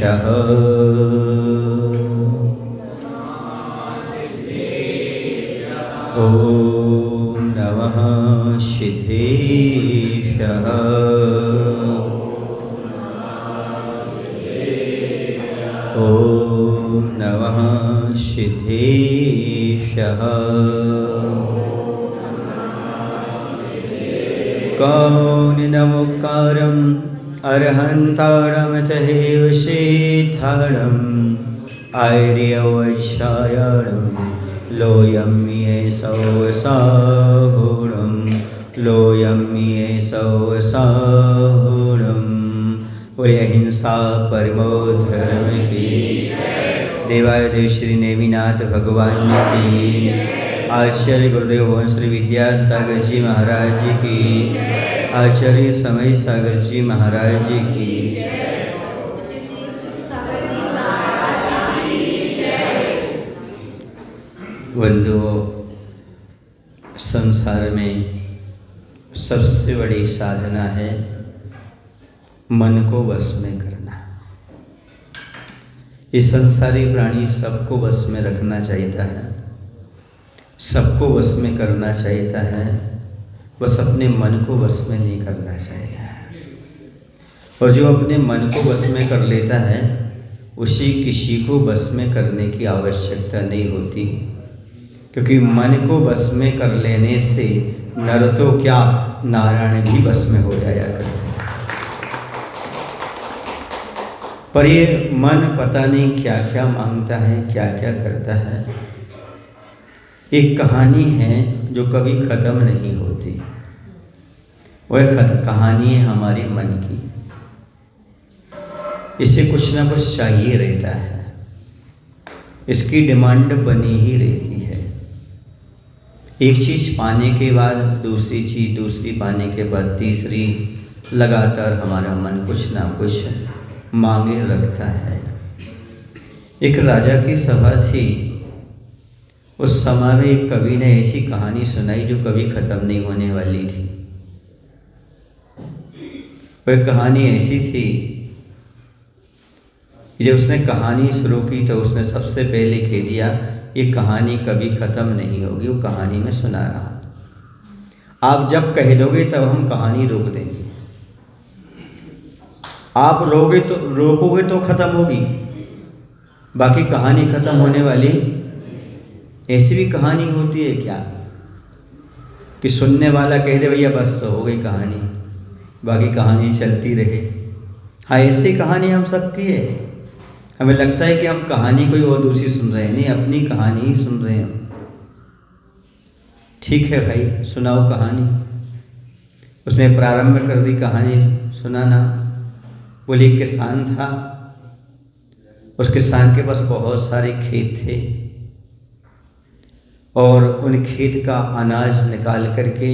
ॐ नमः सिद्धेशः। ॐ नमः सिद्धेशः। कौनिनमुक्कारम् अर्हन्तारं तथैव सिद्धारम् आर्यवैश्यायणं लोयं येषौ साहुरं लोयं येषौ साहुरं। बोले अहिंसा परमो धर्म की। देवाय देव श्री नेमिनाथ भगवान की। आचार्य गुरुदेव भगवान श्री विद्यासागर जी महाराज जी की। आचार्य समय सागर जी महाराज जी की। बंधुओं, संसार में सबसे बड़ी साधना है मन को वश में करना। ये संसारी प्राणी सबको वश में रखना चाहता है, सबको वश में करना चाहता है, बस अपने मन को वश में नहीं करना चाहता है। और जो अपने मन को वश में कर लेता है उसी किसी को वश में करने की आवश्यकता नहीं होती, क्योंकि मन को वश में कर लेने से नर तो क्या नारायण भी वश में हो जाया करते हैं। पर ये मन पता नहीं क्या क्या मांगता है, क्या क्या करता है। एक कहानी है जो कभी ख़त्म नहीं होती। वह कहानी है हमारी मन की। इसे कुछ ना कुछ चाहिए रहता है, इसकी डिमांड बनी ही रहती है। एक चीज़ पाने के बाद दूसरी चीज़, दूसरी पाने के बाद तीसरी, लगातार हमारा मन कुछ ना कुछ मांगे रखता है। एक राजा की सभा थी। उस समय में एक कवि ने ऐसी कहानी सुनाई जो कभी ख़त्म नहीं होने वाली थी। वह कहानी ऐसी थी, जब उसने कहानी शुरू की तो उसने सबसे पहले कह दिया ये कहानी कभी ख़त्म नहीं होगी। वो कहानी में सुना रहा, आप जब कह दोगे तब हम कहानी रोक देंगे। आप रोकोगे तो ख़त्म होगी, बाकी कहानी ख़त्म होने वाली। ऐसी भी कहानी होती है क्या कि सुनने वाला कह दे भैया बस तो हो गई कहानी, बाकी कहानी चलती रहे। हाँ, ऐसी कहानी हम सबकी है। हमें लगता है कि हम कहानी कोई और दूसरी सुन रहे हैं, नहीं, अपनी कहानी ही सुन रहे हैं। ठीक है भाई, सुनाओ कहानी। उसने प्रारंभ कर दी कहानी सुनाना। बोले एक किसान था। उस किसान के पास बहुत सारे खेत थे और उन खेत का अनाज निकाल करके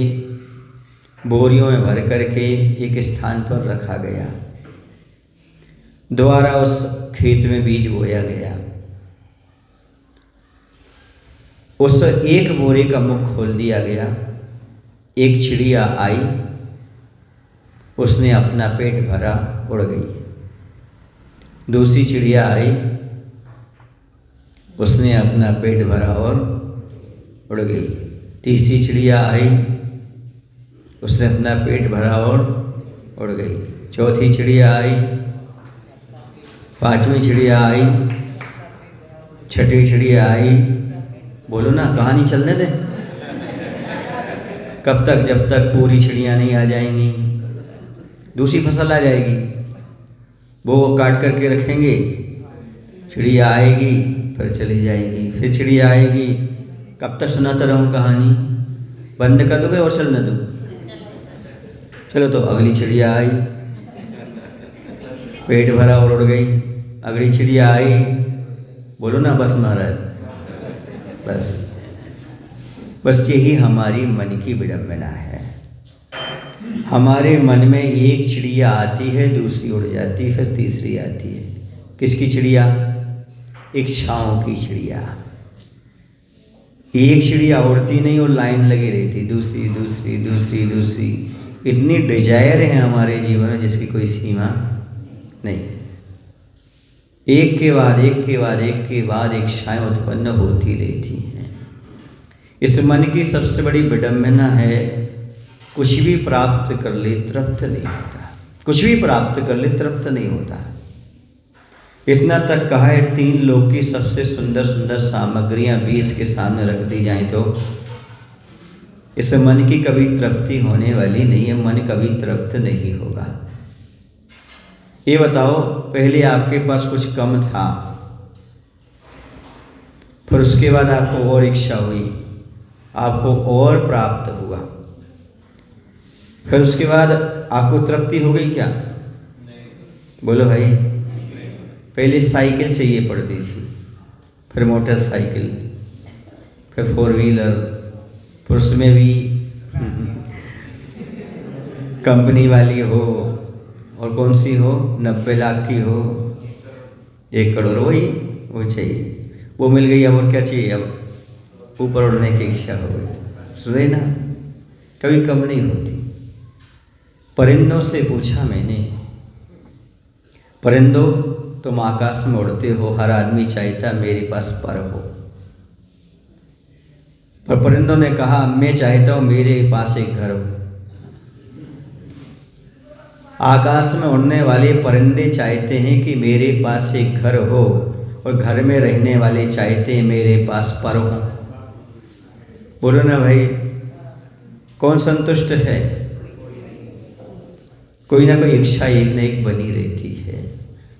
बोरियों में भर करके एक स्थान पर रखा गया। दोबारा उस खेत में बीज बोया गया। उस एक बोरे का मुख खोल दिया गया। एक चिड़िया आई, उसने अपना पेट भरा, उड़ गई। दूसरी चिड़िया आई, उसने अपना पेट भरा और उड़ गई। तीसरी चिड़िया आई, उसने अपना पेट भरा और उड़ गई। चौथी चिड़िया आई, पांचवी चिड़िया आई, छठी चिड़िया आई। बोलो ना, कहानी चलने दें। कब तक? जब तक पूरी चिड़िया नहीं आ जाएंगी। दूसरी फसल आ जाएगी, वो काट करके रखेंगे, चिड़िया आएगी फिर चली जाएगी, फिर चिड़िया आएगी। कब तक सुनाता रहूँ कहानी? बंद कर दोगे और चलने दो? चलो, तो अगली चिड़िया आई, पेट भरा और उड़ गई। अगली चिड़िया आई, बोलो ना बस महाराज, बस यही हमारी मन की विडंबना है। हमारे मन में एक चिड़िया आती है, दूसरी उड़ जाती है, फिर तीसरी आती है। किसकी चिड़िया? इच्छाओं की चिड़िया। एक चिड़िया उड़ती नहीं और लाइन लगी रहती, दूसरी दूसरी दूसरी दूसरी। इतनी डिजायर है हमारे जीवन में जिसकी कोई सीमा नहीं। एक के बाद एक के बाद एक के बाद इच्छाएं उत्पन्न होती रहती हैं। इस मन की सबसे बड़ी विडंबना है, कुछ भी प्राप्त कर ले तृप्त नहीं होता, कुछ भी प्राप्त कर ले तृप्त नहीं होता। इतना तक कहा है, 3 लोक की सबसे सुंदर सुंदर सामग्रियां भी इसके सामने रख दी जाएं तो इस मन की कभी तृप्ति होने वाली नहीं है, मन कभी तृप्त नहीं होगा। ये बताओ, पहले आपके पास कुछ कम था, फिर उसके बाद आपको और इच्छा हुई, आपको और प्राप्त हुआ, फिर उसके बाद आपको तृप्ति हो गई क्या? बोलो भाई। पहले साइकिल चाहिए पड़ती थी, फिर मोटरसाइकिल, फिर 4 व्हीलर, फिर उसमें भी कंपनी वाली हो, और कौन सी हो, 90 लाख की हो, 1 करोड़, वही वो चाहिए, वो मिल गई। अब और क्या चाहिए? अब ऊपर उड़ने की इच्छा हो गई। सुने ना, कभी कम नहीं होती। परिंदों से पूछा मैंने, परिंदों तुम आकाश में उड़ते हो, हर आदमी चाहता मेरे पास पर हो, पर परिंदों ने कहा मैं चाहता हूँ मेरे पास एक घर हो। आकाश में उड़ने वाले परिंदे चाहते हैं कि मेरे पास एक घर हो, और घर में रहने वाले चाहते हैं मेरे पास पर हो। बोलो ना भाई, कौन संतुष्ट है? कोई ना कोई इच्छा एक न एक बनी रहती है,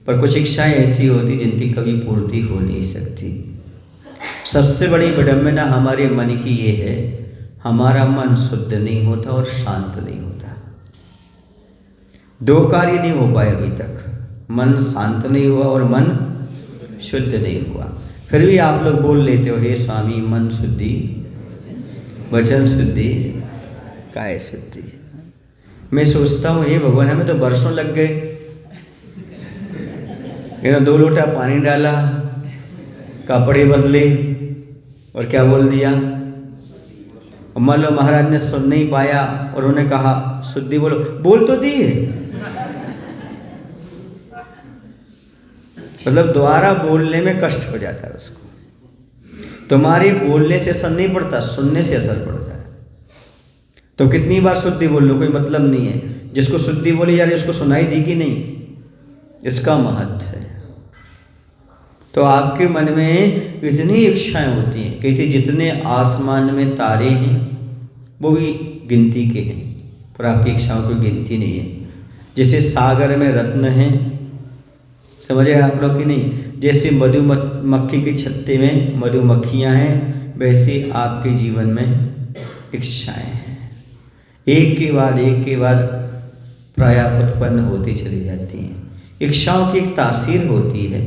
पर कुछ इच्छाएं ऐसी होती जिनकी कभी पूर्ति हो नहीं सकती। सबसे बड़ी विडंबना हमारे मन की ये है, हमारा मन शुद्ध नहीं होता और शांत नहीं होता। 2 कार्य नहीं हो पाए अभी तक, मन शांत नहीं हुआ और मन शुद्ध नहीं हुआ। फिर भी आप लोग बोल लेते हो, हे स्वामी मन शुद्धि, वचन शुद्धि, काय शुद्धि। मैं सोचता हूँ हे भगवान, हमें तो वर्षों लग गए, 2 लोटा पानी डाला, कपड़े बदले, और क्या बोल दिया। मान लो महाराज ने सुन नहीं पाया और उन्होंने कहा शुद्धि बोलो, बोल तो दी है, मतलब दोबारा बोलने में कष्ट हो जाता है उसको। तुम्हारे बोलने से असर नहीं पड़ता, सुनने से असर पड़ता है। तो कितनी बार शुद्धि बोल लो, कोई मतलब नहीं है। जिसको शुद्धि बोली यार उसको सुनाई दी कि नहीं, इसका महत्व है। तो आपके मन में इतनी इच्छाएं होती हैं, कहते जितने आसमान में तारे हैं वो भी गिनती के हैं, पर आपकी इच्छाओं की गिनती नहीं है। जैसे सागर में रत्न हैं, समझे आप लोग कि नहीं? जैसे मधुमक्खी के छत्ते में मधुमक्खियां हैं, वैसे आपके जीवन में इच्छाएं हैं। एक के बाद प्राय उत्पन्न होती चली जाती हैं। इच्छाओं की एक तासीर होती है,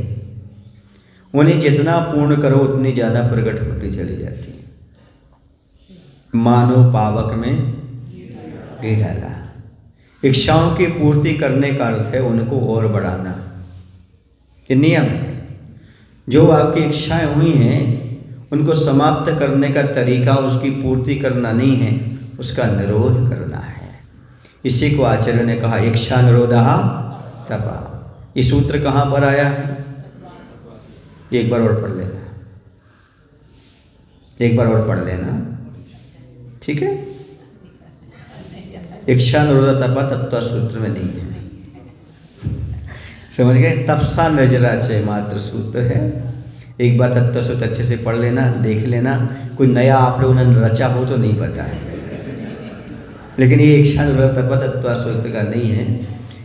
उन्हें जितना पूर्ण करो उतनी ज़्यादा प्रकट होती चली जाती है। मानो पावक में घी डाला। इच्छाओं की पूर्ति करने का अर्थ है उनको और बढ़ाना। ये नियम है। जो आपकी इच्छाएं हुई हैं उनको समाप्त करने का तरीका उसकी पूर्ति करना नहीं है, उसका निरोध करना है। इसी को आचार्य ने कहा इच्छा निरोधः तपा। ये सूत्र कहाँ पर आया है? एक बार और पढ़ लेना, एक बार और पढ़ लेना, ठीक है? इच्छा निरोध तपा तत्व सूत्र में नहीं है, समझ गए? तपसा नजराचे मात्र सूत्र है। एक बार तत्व सूत्र अच्छे से पढ़ लेना, देख लेना। कोई नया आप लोगों ने रचा हो तो नहीं पता है, लेकिन ये इच्छा निरोध तपा तत्व सूत्र का नहीं है,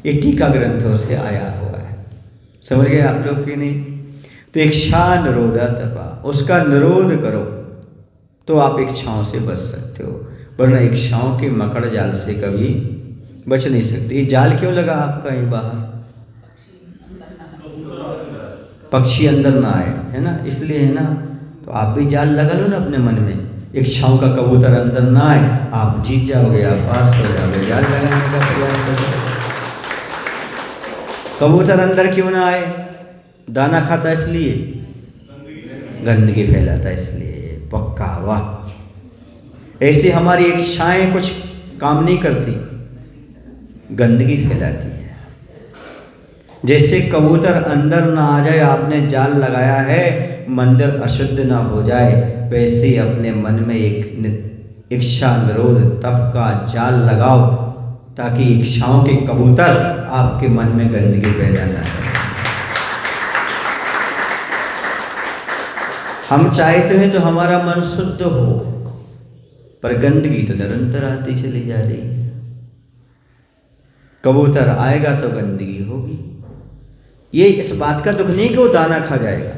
ये टीका ग्रंथों से आया हुआ है। समझ गए आप लोग कि नहीं? तो इच्छा निरोध तपा, उसका निरोध करो तो आप इच्छाओं से बच सकते हो, वरना इच्छाओं के मकड़ जाल से कभी बच नहीं सकते। ये जाल क्यों लगा आपका? ये बाहर पक्षी अंदर ना आए, है ना, इसलिए, है ना। तो आप भी जाल लगा लो ना अपने मन में, इच्छाओं का कबूतर अंदर ना आए, आप जीत जाओगे, आप पास हो जाओगे। जाल लगाने का प्रयास करो। कबूतर अंदर क्यों ना आए? दाना खाता इसलिए, गंदगी फैलाता इसलिए। पक्का, वाह। ऐसे हमारी इच्छाएं कुछ काम नहीं करती, गंदगी फैलाती है। जैसे कबूतर अंदर ना आ जाए, आपने जाल लगाया है मंदिर अशुद्ध ना हो जाए, वैसे ही अपने मन में एक इच्छा निरोध तप का जाल लगाओ, ताकि इच्छाओं के कबूतर आपके मन में गंदगी पैदा ना करें। हम चाहते हैं तो हमारा मन शुद्ध हो, पर गंदगी तो निरंतर आती चली जा रही है। कबूतर आएगा तो गंदगी होगी। ये इस बात का दुख नहीं कि वो दाना खा जाएगा,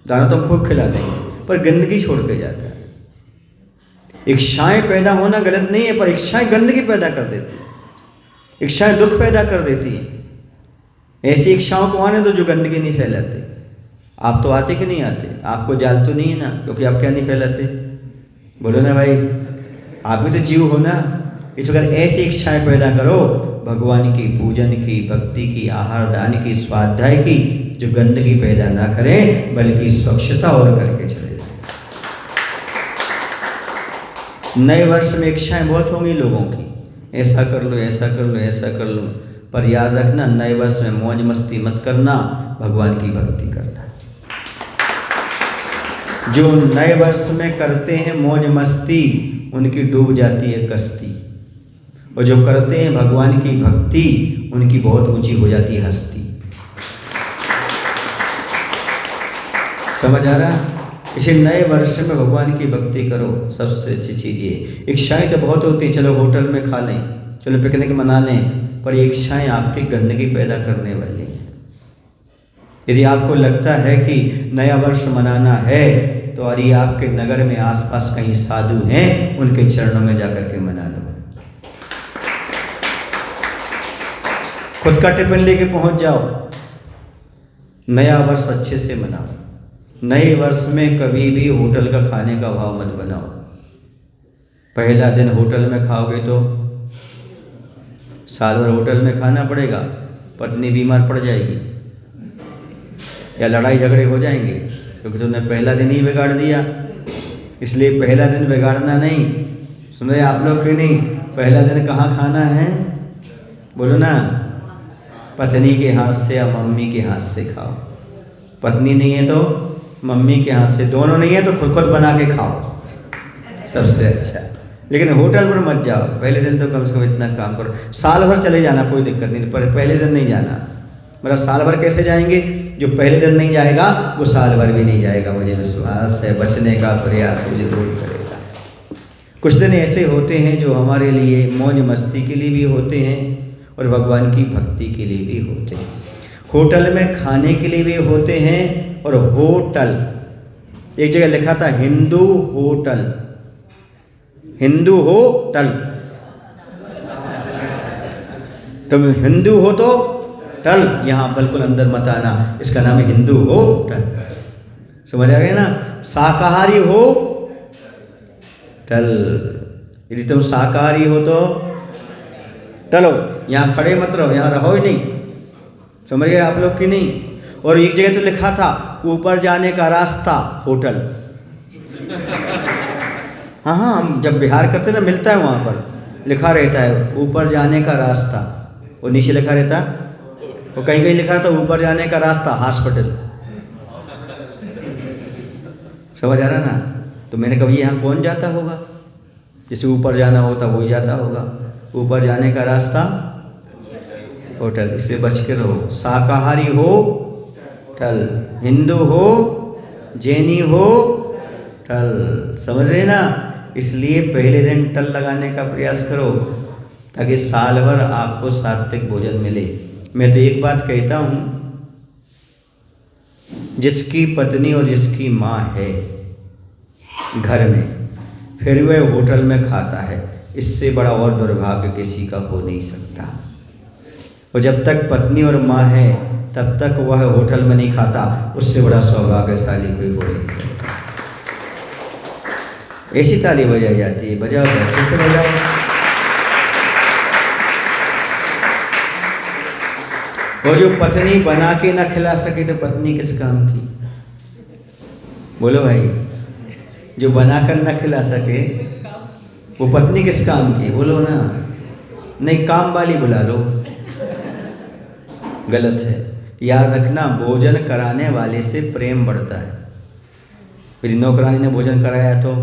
दाना तो हम खूब खिला देंगे, पर गंदगी छोड़ के जाता है। इच्छाएं पैदा होना गलत नहीं है, पर इच्छाएं गंदगी पैदा कर देती है, इच्छाएं दुख पैदा कर देती हैं। ऐसी इच्छाओं को आने दो जो गंदगी नहीं फैलाते। आप तो आते कि नहीं आते? आपको जाल तो नहीं है ना, क्योंकि आप क्या नहीं फैलाते? बोलो ना भाई, आप भी तो जीव हो ना। इस वक्त ऐसी इच्छाएं पैदा करो भगवान की पूजन की, भक्ति की, आहार दान की, स्वाध्याय की, जो गंदगी पैदा ना करें बल्कि स्वच्छता और करके चले जाए। नए वर्ष में इच्छाएं बहुत होंगी लोगों की, ऐसा कर लो, ऐसा कर लो, ऐसा कर लो, पर याद रखना नए वर्ष में मौज मस्ती मत करना, भगवान की भक्ति करना। जो नए वर्ष में करते हैं मौज मस्ती, उनकी डूब जाती है कश्ती, और जो करते हैं भगवान की भक्ति, उनकी बहुत ऊंची हो जाती है हस्ती। समझ आ रहा? इसे नए वर्ष में भगवान की भक्ति करो, सबसे अच्छी चीज़ ये। इच्छाएं तो बहुत होती, चलो होटल में खा लें, चलो पिकनिक मना लें, पर ये इच्छाएं आपकी गंदगी पैदा करने वाली हैं। यदि आपको लगता है कि नया वर्ष मनाना है, तो अरे आपके नगर में आसपास कहीं साधु हैं, उनके चरणों में जाकर के मना लो। खुद का टिफिन लेके पहुंच जाओ, नया वर्ष अच्छे से मनाओ। नए वर्ष में कभी भी होटल का खाने का भाव मत बनाओ। पहला दिन होटल में खाओगे तो साल भर होटल में खाना पड़ेगा, पत्नी बीमार पड़ जाएगी या लड़ाई झगड़े हो जाएंगे, क्योंकि तुमने पहला दिन ही बिगाड़ दिया। इसलिए पहला दिन बिगाड़ना नहीं। सुन रहे आप लोग कि नहीं? पहला दिन कहाँ खाना है? बोलो ना, पत्नी के हाथ से या मम्मी के हाथ से खाओ। पत्नी नहीं है तो मम्मी के हाथ से, दोनों नहीं है तो खुद खुद बना के खाओ, सबसे अच्छा। लेकिन होटल पर मत जाओ, पहले दिन तो कम से कम इतना काम करो। साल भर चले जाना, कोई दिक्कत नहीं, पर पहले दिन नहीं जाना। मेरा साल भर कैसे जाएंगे? जो पहले दिन नहीं जाएगा वो साल भर भी नहीं जाएगा, मुझे विश्वास है। बचने का प्रयास मुझे जरूर करेगा। कुछ दिन ऐसे होते हैं जो हमारे लिए मौज मस्ती के लिए भी होते हैं और भगवान की भक्ति के लिए भी होते हैं। होटल में खाने के लिए भी होते हैं, और होटल, एक जगह लिखा था हिंदू होटल, हिंदू होटल। तुम हिंदू हो तो टल, यहाँ बिल्कुल अंदर मत आना, इसका नाम है हिंदू होटल। समझ आ गया ना? शाकाहारी हो टल, यदि तुम शाकाहारी हो तो टलो, यहाँ खड़े मत रहो, यहाँ रहो ही नहीं। समझ गए आप लोग कि नहीं? और एक जगह तो लिखा था ऊपर जाने का रास्ता होटल। हाँ हाँ, हम जब बिहार करते ना मिलता है वहाँ पर लिखा रहता है ऊपर जाने का रास्ता, और नीचे लिखा रहता, और कहीं कहीं लिखा रहता ऊपर जाने का रास्ता हॉस्पिटल। समझ आ रहा ना? तो मैंने कहा यहाँ कौन जाता होगा? जिसे ऊपर जाना होता वही जाता होगा। ऊपर जाने का रास्ता होटल, इससे बच के रहो। शाकाहारी हो टल, हिंदू हो, जैनी हो टल। समझ रहे ना? इसलिए पहले दिन टल लगाने का प्रयास करो, ताकि साल भर आपको सात्विक भोजन मिले। मैं तो एक बात कहता हूँ, जिसकी पत्नी और जिसकी माँ है घर में, फिर वह होटल में खाता है, इससे बड़ा और दुर्भाग्य किसी का हो नहीं सकता। और जब तक पत्नी और माँ है तब तक वह होटल में नहीं खाता, उससे बड़ा सौभाग्यशाली कोई हो नहीं सकता। ऐसी ताली बजाई जाती है, बजाओ, अच्छे से बजाओ। और जो पत्नी बना के ना खिला सके तो पत्नी किस काम की? बोलो भाई, जो बनाकर ना खिला सके वो पत्नी किस काम की? बोलो ना। नहीं, काम वाली बुला लो, गलत है। याद रखना, भोजन कराने वाले से प्रेम बढ़ता है। मेरी नौकरानी ने भोजन कराया तो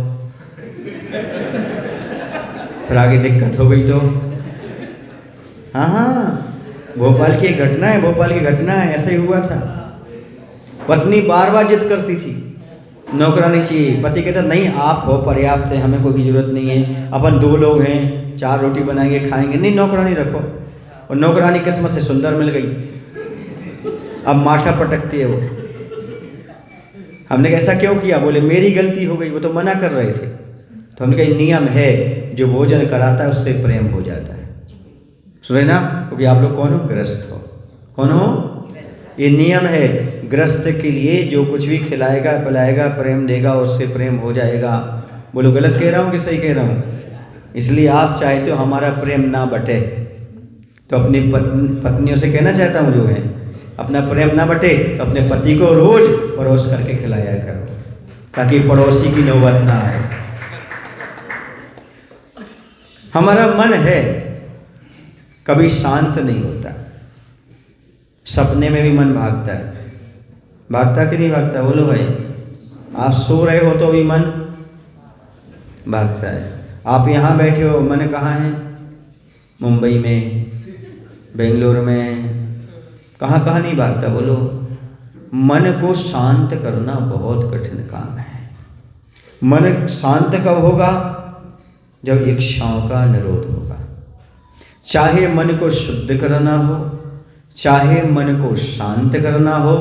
फिर आगे दिक्कत हो गई तो, हाँ, भोपाल की एक घटना है, भोपाल की घटना है, ऐसा ही हुआ था। पत्नी बार बार जिद करती थी नौकरानी चाहिए, पति कहता नहीं आप हो पर्याप्त है, हमें कोई जरूरत नहीं है, अपन 2 लोग हैं, 4 रोटी बनाएंगे खाएंगे, नहीं नौकरानी रखो। और नौकरानी किस्मत से सुंदर मिल गई, अब माथा पटकती है वो। हमने ऐसा क्यों किया? बोले मेरी गलती हो गई, वो तो मना कर रहे थे। तो हमने कहा नियम है, जो भोजन कराता है उससे प्रेम हो जाता है। सुन रहे ना? क्योंकि आप लोग कौन हो? गृहस्थ हो। कौन हो? ये नियम है गृहस्थ के लिए, जो कुछ भी खिलाएगा पिलाएगा प्रेम देगा उससे प्रेम हो जाएगा। बोलो गलत कह रहा हूँ कि सही कह रहा हूँ? इसलिए आप चाहते हो हमारा प्रेम ना बटे, तो अपनी पत्नियों से कहना चाहता हूँ जो है अपना प्रेम ना बटे तो अपने पति को रोज परोस करके खिलाया करो, ताकि पड़ोसी की नौबत ना आए। हमारा मन है कभी शांत नहीं होता, सपने में भी मन भागता है। भागता कि नहीं भागता? बोलो भाई। आप सो रहे हो तो भी मन भागता है। आप यहाँ बैठे हो, मन कहाँ है? मुंबई में, बेंगलोर में, कहाँ कहाँ नहीं भागता? बोलो। मन को शांत करना बहुत कठिन काम है। मन शांत कब होगा? जब इच्छाओं का निरोध होगा। चाहे मन को शुद्ध करना हो, चाहे मन को शांत करना हो,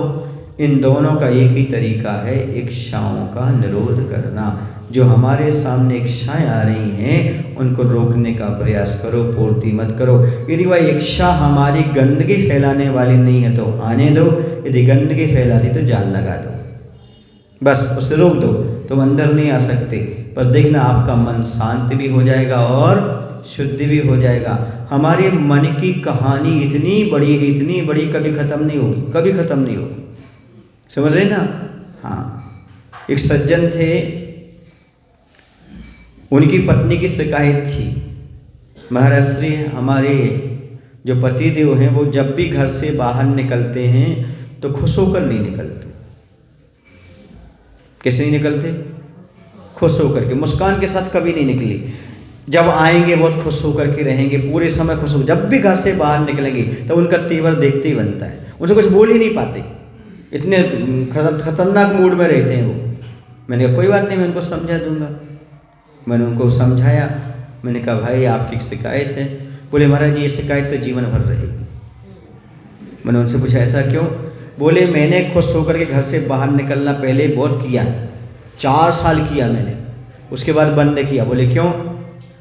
इन दोनों का एक ही तरीका है, इच्छाओं का निरोध करना। जो हमारे सामने इच्छाएं आ रही हैं उनको रोकने का प्रयास करो, पूर्ति मत करो। यदि वह इच्छा हमारी गंदगी फैलाने वाली नहीं है तो आने दो, यदि गंदगी फैलाती तो जाल लगा दो, बस उसे रोक दो। तुम अंदर नहीं आ सकते। बस देखना आपका मन शांत भी हो जाएगा और शुद्ध भी हो जाएगा। हमारे मन की कहानी इतनी बड़ी है, इतनी बड़ी, कभी ख़त्म नहीं होगी, कभी ख़त्म नहीं होगी। समझ रहे ना? हाँ, एक सज्जन थे, उनकी पत्नी की शिकायत थी, महाराज श्री हमारे जो पतिदेव हैं वो जब भी घर से बाहर निकलते हैं तो खुश होकर नहीं निकलते। कैसे नहीं निकलते? खुश होकर के, मुस्कान के साथ कभी नहीं निकली। जब आएंगे बहुत खुश होकर के रहेंगे, पूरे समय खुश हो। जब भी घर से बाहर निकलेंगे तो उनका तेवर देखते ही बनता है, उनसे कुछ बोल ही नहीं पाते, इतने खतरनाक मूड में रहते हैं वो। मैंने कहा कोई बात नहीं, मैं उनको समझा दूंगा। मैंने उनको समझाया, मैंने कहा भाई आपकी शिकायत है। बोले महाराज ये शिकायत तो जीवन भर रहेगी। मैंने उनसे पूछा ऐसा क्यों? बोले मैंने खुश होकर के घर से बाहर निकलना पहले बहुत किया, 4 साल किया मैंने, उसके बाद बंद किया। बोले क्यों?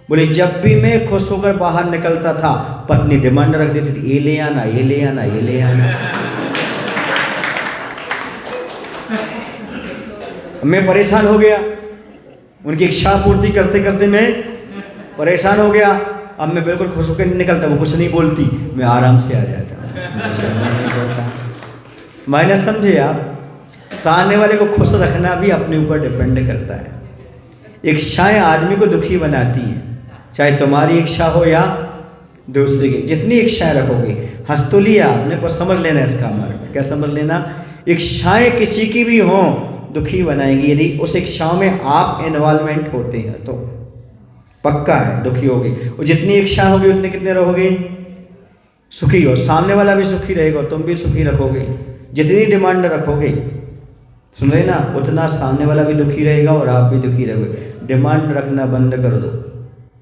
बोले जब भी मैं खुश होकर बाहर निकलता था पत्नी डिमांड रख देती थी, ये ले आना, ये ले आना, ये ले आना। मैं परेशान हो गया, उनकी इच्छा पूर्ति करते करते मैं परेशान हो गया। अब मैं बिल्कुल खुश होकर नहीं निकलता, वो कुछ नहीं बोलती, मैं आराम से आ जाता। मैंने समझे आप? सामने वाले को खुश रखना भी अपने ऊपर डिपेंड करता है। इच्छाएं आदमी को दुखी बनाती हैं, चाहे तुम्हारी इच्छा हो या दूसरे की। जितनी इच्छाएं रखोगे, हंस तो लिया आपने, पर समझ लेना इसका मार्ग। क्या समझ लेना? इच्छाएं किसी की भी हों दुखी बनाएंगी। यदि उस इच्छाओं में आप इन्वॉल्वमेंट होते हैं तो पक्का है दुखी होगी। और जितनी इच्छा होगी उतने कितने रहोगे? सुखी हो। सामने वाला भी सुखी रहेगा, तुम भी सुखी रखोगे। जितनी डिमांड रखोगे, सुन रहे ना, उतना सामने वाला भी दुखी रहेगा और आप भी दुखी रहोगे। डिमांड रखना बंद कर दो,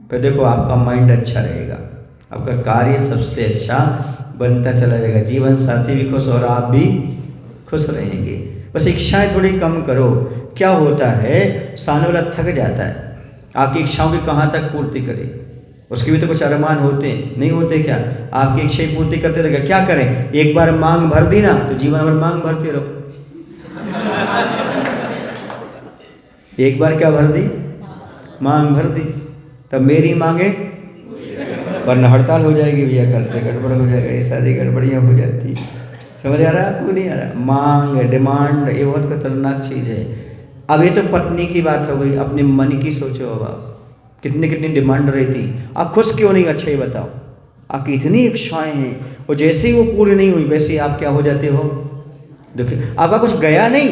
फिर देखो आपका माइंड अच्छा रहेगा, आपका कार्य सबसे अच्छा बनता चला जाएगा, जीवन साथी भी खुश और आप भी खुश रहेंगे। बस इच्छाएं थोड़ी कम करो। क्या होता है, सामने वाला थक जाता है, आपकी इच्छाओं की कहाँ तक पूर्ति करे? उसके भी तो कुछ अरमान होते हैं, नहीं होते क्या? आपकी इच्छाएं पूर्ति करते रहेगा। क्या करें? एक बार मांग भर दी ना तो जीवन भर मांग भरते रहो। एक बार क्या भर दी? मांग भर दी, तब मेरी मांगे, वरना हड़ताल हो जाएगी भैया, कल से गड़बड़ हो जाएगा, ये सारी गड़बड़ियाँ हो जाती। समझ आ रहा है आपको? नहीं आ रहा? मांग, डिमांड, ये बहुत खतरनाक चीज़ है। अब ये तो पत्नी की बात हो गई, अपने मन की सोचो। अब आप कितनी कितनी डिमांड रहती, आप खुश क्यों नहीं? अच्छा ये बताओ, आपकी इतनी इच्छाएं हैं और जैसे ही वो पूरी नहीं हुई वैसे ही आप क्या हो जाते हो, देखिए आपका कुछ गया नहीं,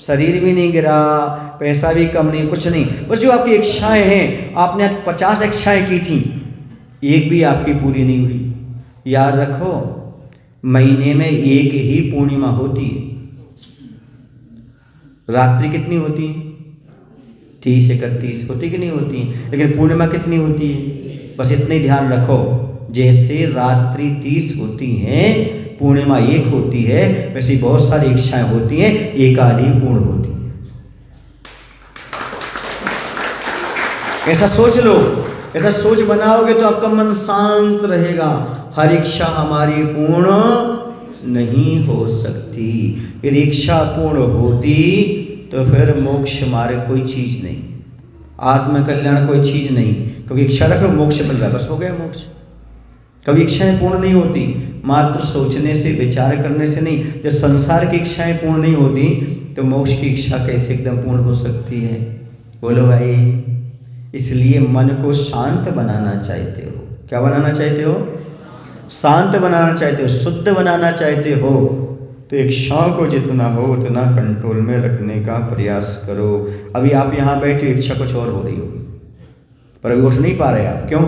शरीर भी नहीं गिरा, पैसा भी कम नहीं, कुछ नहीं, बस जो आपकी इच्छाएं हैं, आपने 50 इच्छाएं की थी, एक भी आपकी पूरी नहीं हुई। याद रखो, महीने में एक ही पूर्णिमा होती है। रात्रि कितनी होती है? 30-31 होती कि नहीं होती? लेकिन पूर्णिमा कितनी होती है? बस इतने ध्यान रखो, जैसे रात्रि 30 होती हैं, पूर्णिमा 1 होती है, वैसे बहुत सारी इच्छाएं होती हैं, एक आधी पूर्ण होती है। ऐसा सोच लो, ऐसा सोच बनाओगे तो आपका मन शांत रहेगा। हर इच्छा हमारी पूर्ण नहीं हो सकती। यदि इच्छा पूर्ण होती तो फिर मोक्ष हमारे कोई चीज़ नहीं, आत्मकल्याण कोई चीज़ नहीं। कभी इच्छा रखो मोक्ष मिल रहा, बस हो गया मोक्ष। कभी इच्छाएं पूर्ण नहीं होती, मात्र सोचने से, विचार करने से नहीं। जब संसार की इच्छाएं पूर्ण नहीं होती तो मोक्ष की इच्छा कैसे एकदम पूर्ण हो सकती है? बोलो भाई। इसलिए मन को शांत बनाना चाहते हो। क्या बनाना चाहते हो? शांत बनाना चाहते हो, शुद्ध बनाना चाहते हो, तो इच्छाओं को जितना हो उतना कंट्रोल में रखने का प्रयास करो। अभी आप यहाँ बैठे, इच्छा कुछ और हो रही होगी, पर अभी उठ नहीं पा रहे आप। क्यों?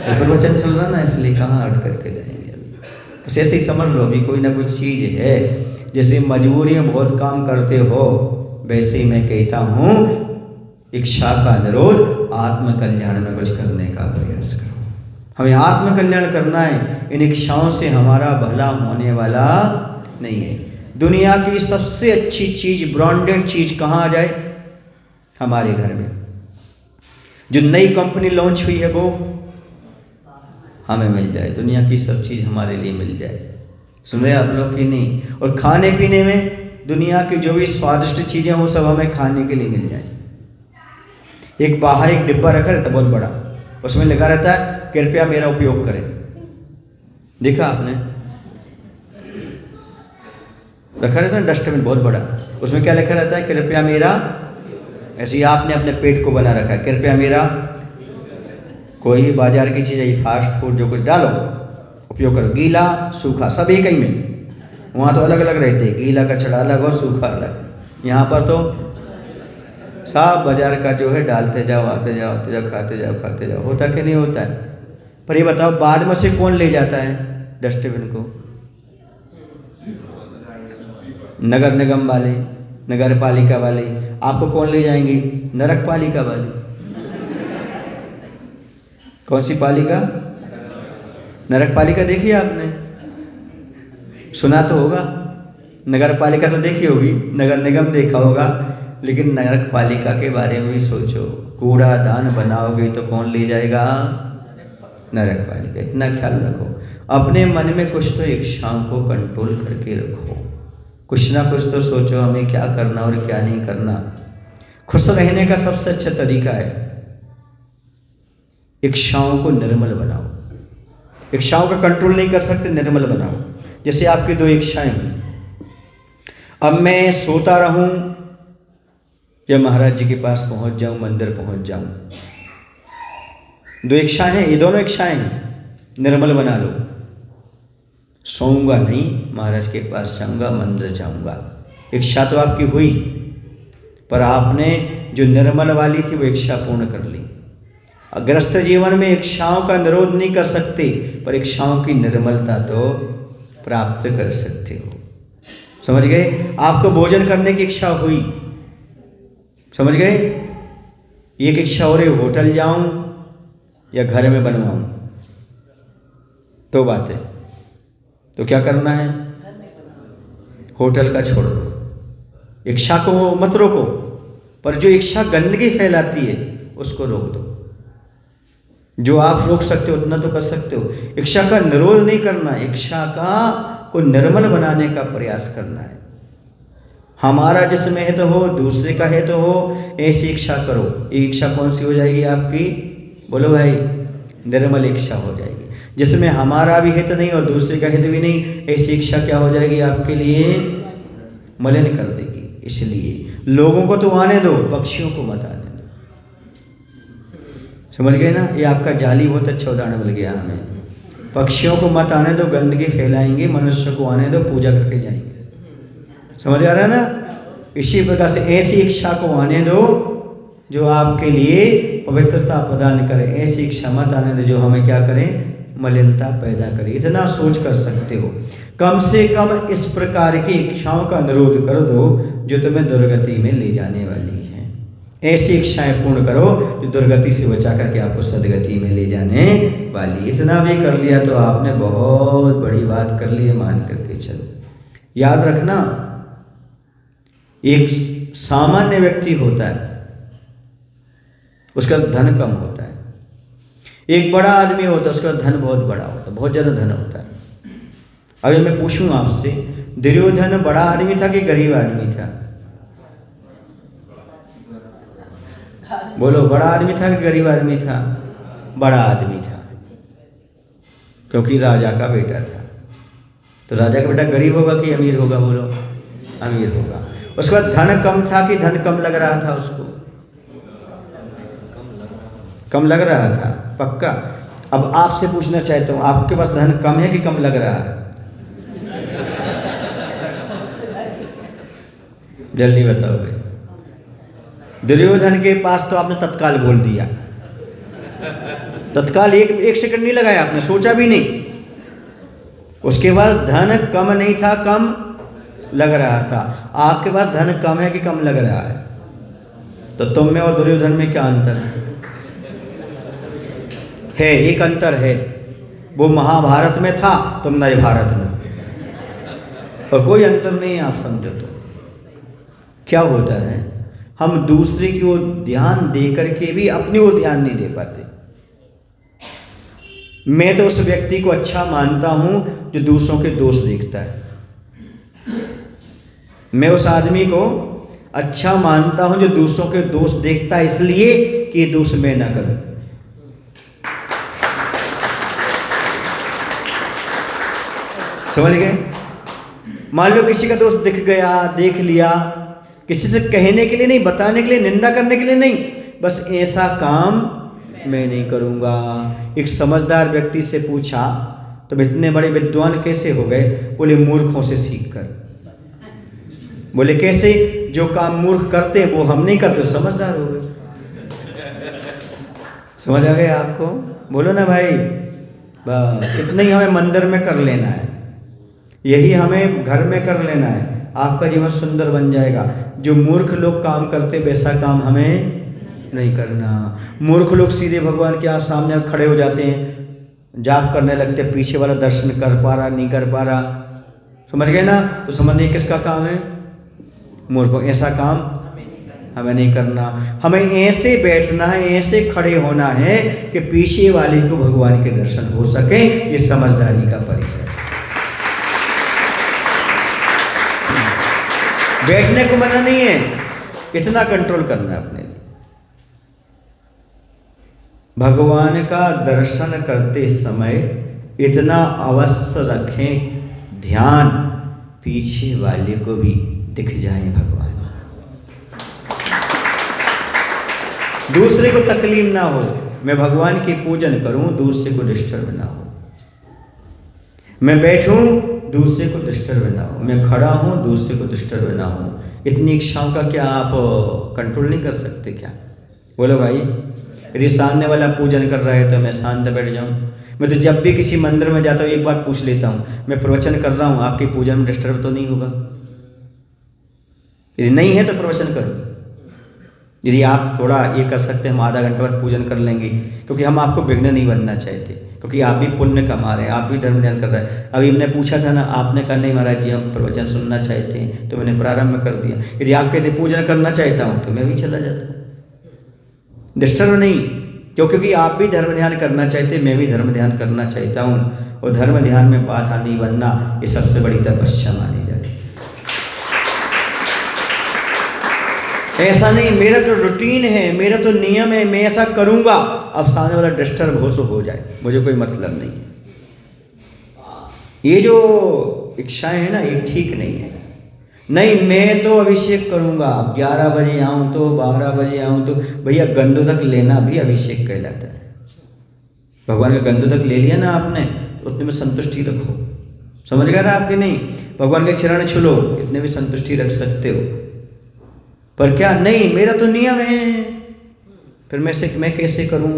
प्रवचन चल रहा ना, इसलिए कहाँ हट करके जाएंगे। बस ऐसे ही समझ लो, अभी कोई ना कुछ चीज़ है। जैसे मजबूरी में बहुत काम करते हो, वैसे ही मैं कहता हूँ इच्छा का निरोध, आत्मकल्याण में कुछ करने का प्रयास करो। हमें आत्मकल्याण करना है, इन इच्छाओं से हमारा भला होने वाला नहीं है। दुनिया की सबसे अच्छी चीज़, ब्रांडेड चीज़ कहाँ आ जाए? हमारे घर में। जो नई कंपनी लॉन्च हुई है वो हमें मिल जाए, दुनिया की सब चीज़ हमारे लिए मिल जाए। सुन रहे आप लोग कि नहीं? और खाने पीने में दुनिया की जो भी स्वादिष्ट चीज़ें वो सब हमें खाने के लिए मिल जाए। एक बाहर एक डिब्बा रखा रहता है बहुत बड़ा, उसमें लिखा रहता है कृपया मेरा उपयोग करें। देखा आपने? रखा रहता है डस्टबिन बहुत बड़ा, उसमें क्या लिखा रहता है? कृपया मेरा। ऐसे ही आपने अपने पेट को बना रखा है, कृपया मेरा। कोई भी बाजार की चीज़ है, फास्ट फूड जो कुछ डालो, उपयोग करो, गीला सूखा सब एक ही में। वहाँ तो अलग अलग रहते हैं, गीला कचड़ा अलग और सूखा अलग। यहाँ पर तो सब बाजार का जो है डालते जाओ, आते जाओ, आते जाओ, खाते जाओ, खाते जाओ। होता कि नहीं होता है? पर ये बताओ, बाद में से कौन ले जाता है डस्टबिन को? नगर निगम वाले, नगर पालिका वाले। आपको कौन ले जाएंगे? नरक पालिका वाले। कौन सी पालिका? नरक पालिका देखी आपने? सुना तो होगा। नगर पालिका तो देखी होगी, नगर निगम देखा होगा, लेकिन नरक पालिका के बारे में भी सोचो। कूड़ादान बनाओगे तो कौन ले जाएगा? नरक पालिका। इतना ख्याल रखो, अपने मन में कुछ तो इच्छाओं को कंट्रोल करके रखो। कुछ ना कुछ तो सोचो हमें क्या करना और क्या नहीं करना। खुश रहने का सबसे अच्छा तरीका है इच्छाओं को निर्मल बनाओ। इच्छाओं का कंट्रोल नहीं कर सकते, निर्मल बनाओ। जैसे आपकी 2 इच्छाएं हुई, अब मैं सोता रहूं या महाराज जी के पास पहुंच जाऊं, मंदिर पहुंच जाऊं। 2 इच्छाएं हैं, ये दोनों इच्छाएं हैं, निर्मल बना लो। सोऊंगा नहीं, महाराज के पास जाऊंगा, मंदिर जाऊंगा। इच्छा तो आपकी हुई, पर आपने जो निर्मल वाली थी वो इच्छा पूर्ण कर ली। गृहस्थ जीवन में इच्छाओं का निरोध नहीं कर सकते, पर इच्छाओं की निर्मलता तो प्राप्त कर सकते हो। समझ गए? आपको भोजन करने की इच्छा हुई, समझ गए? एक इच्छा हो रही, होटल जाऊं या घर में बनवाऊं। 2 बातें। तो क्या करना है? होटल का छोड़ दो, इच्छा को मत रोको, पर जो इच्छा गंदगी फैलाती है उसको रोक दो। जो आप रोक सकते हो उतना तो कर सकते हो। इच्छा का निरोध नहीं करना, इच्छा का को निर्मल बनाने का प्रयास करना है। हमारा जिसमें हित हो, दूसरे का हित हो, ऐसी इच्छा करो। ये इच्छा कौन सी हो जाएगी आपकी? बोलो भाई। निर्मल इच्छा हो जाएगी, जिसमें हमारा भी हित नहीं और दूसरे का हित भी नहीं। ऐसी इच्छा क्या हो जाएगी आपके लिए? मलिन कर देगी। इसलिए लोगों को तो आने दो, पक्षियों को मत आने दो। समझ गए ना? ये आपका जाली बहुत अच्छा उदाहरण मिल गया हमें। पक्षियों को मत आने दो, गंदगी फैलाएंगे, मनुष्य को आने दो, पूजा करके जाएंगे। समझ आ रहा है ना? इसी प्रकार से ऐसी इच्छा को आने दो जो आपके लिए पवित्रता प्रदान करे। ऐसी इच्छा मत आने दो जो हमें क्या करें, मलिनता पैदा करे। इतना सोच कर सकते हो। कम से कम इस प्रकार की इच्छाओं का अनुरोध कर दो जो तुम्हें दुर्गति में ले जाने वाली है। ऐसी इच्छाएं पूर्ण करो जो दुर्गति से बचा करके आपको सदगति में ले जाने वाली। इतना भी कर लिया तो आपने बहुत बड़ी बात कर ली है, मान करके चलो। याद रखना, एक सामान्य व्यक्ति होता है, उसका धन कम होता है। एक बड़ा आदमी होता है, उसका धन बहुत बड़ा होता है, बहुत ज़्यादा धन होता है। अभी मैं पूछूं आपसे, दुर्योधन बड़ा आदमी था कि गरीब आदमी था? बोलो, बड़ा आदमी था कि गरीब आदमी था? बड़ा आदमी था, क्योंकि राजा का बेटा था। तो राजा का बेटा गरीब होगा कि अमीर होगा? बोलो, अमीर होगा। उसके बाद धन कम था कि धन कम लग रहा था उसको? कम लग रहा था, पक्का। अब आपसे पूछना चाहता हूँ, आपके पास धन कम है कि कम लग रहा है? जल्दी बताओ भाई। दुर्योधन के पास तो आपने तत्काल बोल दिया, तत्काल एक सेकंड नहीं लगाया आपने, सोचा भी नहीं। उसके पास धन कम नहीं था, कम लग रहा था। आपके पास धन कम है कि कम लग रहा है? तो तुम में और दुर्योधन में क्या अंतर है? एक अंतर है, वो महाभारत में था, तुम नए भारत में, और कोई अंतर नहीं है। आप समझो तो क्या होता है, हम दूसरे की ओर ध्यान दे करके भी अपनी ओर ध्यान नहीं दे पाते। मैं तो उस व्यक्ति को अच्छा मानता हूं जो दूसरों के दोष देखता है। मैं उस आदमी को अच्छा मानता हूं जो दूसरों के दोष देखता है, इसलिए कि ये दोष मैं ना करूं। समझ गए? मान लो किसी का दोष दिख गया, देख लिया, किसी से कहने के लिए नहीं, बताने के लिए, निंदा करने के लिए नहीं, बस ऐसा काम मैं नहीं करूँगा। एक समझदार व्यक्ति से पूछा तो इतने बड़े विद्वान कैसे हो गए? बोले मूर्खों से सीख कर। बोले कैसे? जो काम मूर्ख करते हैं वो हम नहीं करते, समझदार हो गए। समझ आ गए आपको? बोलो ना भाई, बस इतना ही हमें मंदिर में कर लेना है, यही हमें घर में कर लेना है, आपका जीवन सुंदर बन जाएगा। जो मूर्ख लोग काम करते वैसा काम हमें नहीं करना। मूर्ख लोग सीधे भगवान के सामने खड़े हो जाते हैं, जाप करने लगते, पीछे वाला दर्शन कर पा रहा, नहीं कर पा रहा। समझ गए ना? तो समझने किसका काम है? मूर्खों। ऐसा काम हमें नहीं करना। हमें ऐसे बैठना है, ऐसे खड़े होना है कि पीछे वाले को भगवान के दर्शन हो सके। ये समझदारी का परिचय है। बैठने को मना नहीं है, इतना कंट्रोल करना है अपने लिए। भगवान का दर्शन करते समय इतना अवश्य रखें ध्यान, पीछे वाले को भी दिख जाए भगवान, दूसरे को तकलीफ ना हो। मैं भगवान की पूजन करूं, दूसरे को डिस्टर्ब ना हो। मैं बैठूं, दूसरे को डिस्टर्ब ना हो। मैं खड़ा हूं, दूसरे को डिस्टर्ब ना हो। इतनी इच्छाओं का क्या आप कंट्रोल नहीं कर सकते क्या? बोलो भाई। यदि सामने वाला पूजन कर रहा है तो मैं शांत बैठ जाऊं? मैं तो जब भी किसी मंदिर में जाता हूं एक बात पूछ लेता हूं, मैं प्रवचन कर रहा हूं, आपकी पूजन में डिस्टर्ब तो नहीं होगा? यदि नहीं है तो प्रवचन करो। यदि आप थोड़ा ये कर सकते हैं, हम आधा घंटा बाद पूजन कर लेंगे, क्योंकि हम आपको विघ्न नहीं बनना चाहते, क्योंकि आप भी पुण्य कमा रहे हैं, आप भी धर्म ध्यान कर रहे हैं। अभी हमने पूछा था ना, आपने कहा नहीं महाराज जी हम प्रवचन सुनना चाहते हैं, तो मैंने प्रारंभ कर दिया। यदि आप कहते पूजन करना चाहता हूँ तो मैं भी चला जाता हूँ, डिस्टर्ब नहीं। क्योंकि आप भी धर्म ध्यान करना चाहते, मैं भी धर्म ध्यान करना चाहता हूँ, और धर्म ध्यान में बाधा नहीं बनना ये सबसे बड़ी तपस्या मानी जाती है। ऐसा नहीं मेरा जो रूटीन है, मेरा तो नियम है, मैं ऐसा करूँगा, अब सामने वाला डिस्टर्ब हो तो हो जाए, मुझे कोई मतलब नहीं है। ये जो इच्छाएं हैं ना, ये ठीक नहीं है। नहीं मैं तो अभिषेक करूँगा, 11 बजे आऊँ तो 12 बजे आऊँ तो, भैया गंधोदक लेना भी अभिषेक कहलाता है। भगवान का गंधोदक ले लिया ना आपने, उतने में संतुष्टि रखो। समझ गए ना आपके? नहीं, भगवान के चरण छू लो, इतने भी संतुष्टि रख सकते हो। पर क्या नहीं, मेरा तो नियम है, फिर मैं कैसे करूं?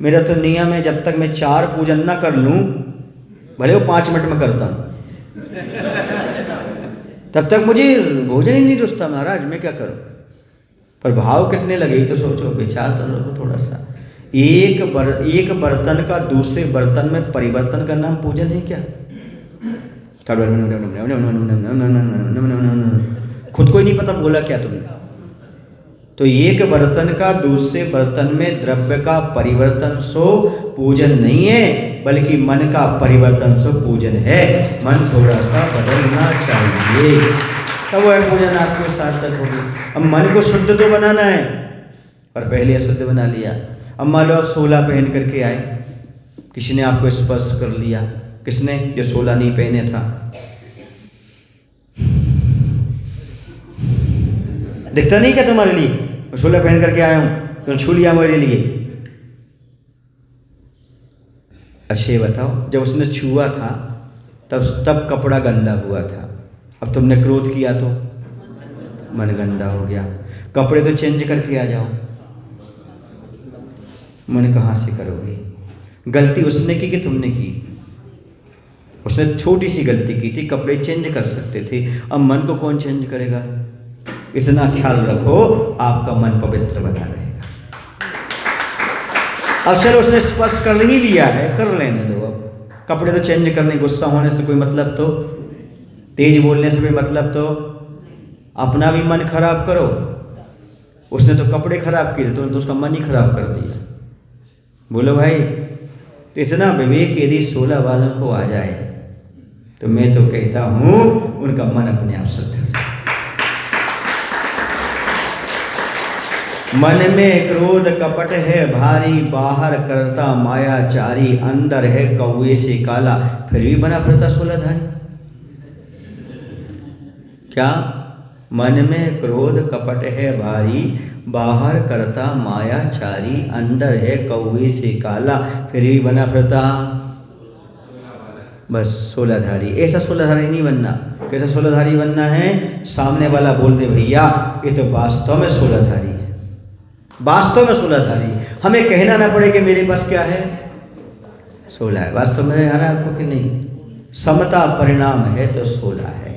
मेरा तो नियम है, जब तक मैं 4 पूजन ना कर लूं, भले वो 5 मिनट में करता हूं, तब तक मुझे भोजन ही नहीं रुचता महाराज, मैं क्या करूं? पर भाव कितने लगे तो सोचो, विचार तो लो थोड़ा सा। एक बर्तन का दूसरे बर्तन में परिवर्तन का नाम पूजन है क्या? खुद को ही नहीं पता बोला क्या तुमने। तो एक बर्तन का दूसरे बर्तन में द्रव्य का परिवर्तन सो पूजन नहीं है, बल्कि मन का परिवर्तन सो पूजन है। मन थोड़ा सा बदलना चाहिए, तब वह पूजन आपको सार्थक होगी। अब मन को शुद्ध तो बनाना है, और पहले अशुद्ध बना लिया। अब मान लो आप 16 पहन करके आए, किसी ने आपको स्पर्श कर लिया, किसने? जो 16 नहीं पहने था। दिखता नहीं क्या तुम्हारे लिए? मैं 16 पहन करके आया हूं, तुमने छू लिया मेरे लिए। अच्छा ये बताओ, जब उसने छुआ था तब कपड़ा गंदा हुआ था, अब तुमने क्रोध किया तो मन गंदा हो गया। कपड़े तो चेंज करके आ जाओ, मन कहाँ से करोगे? गलती उसने की कि तुमने की? उसने छोटी सी गलती की थी, कपड़े चेंज कर सकते थे, अब मन को कौन चेंज करेगा? इतना ख्याल रखो, आपका मन पवित्र बना रहेगा। अब चलो उसने स्पर्श कर ही लिया है, कर लेने दो। अब कपड़े तो चेंज करने, गुस्सा होने से कोई मतलब तो, तेज बोलने से कोई मतलब तो, अपना भी मन खराब करो। उसने तो कपड़े खराब किए, तो उसका मन ही खराब कर दिया। बोलो भाई, तो इतना विवेक यदि 16 वालों को आ जाए, तो मैं तो कहता हूं उनका मन अपने आप शुद्ध हो जाए। मन में क्रोध कपट है भारी, बाहर करता मायाचारी, अंदर है कौवे से काला, फिर भी बना फिरता 16धारी। क्या? मन में क्रोध कपट है भारी, बाहर करता मायाचारी, अंदर है कौवे से काला, फिर भी बना फिरता बस 16धारी। ऐसा 16धारी नहीं बनना। कैसा 16धारी बनना है? सामने वाला बोल दे भैया ये तो वास्तव में 16धारी है, वास्तव में 16धारी। हमें कहना ना पड़े कि मेरे पास क्या है, 16 है। बात समझ आ रहा है आपको कि नहीं? समता परिणाम है तो 16 है।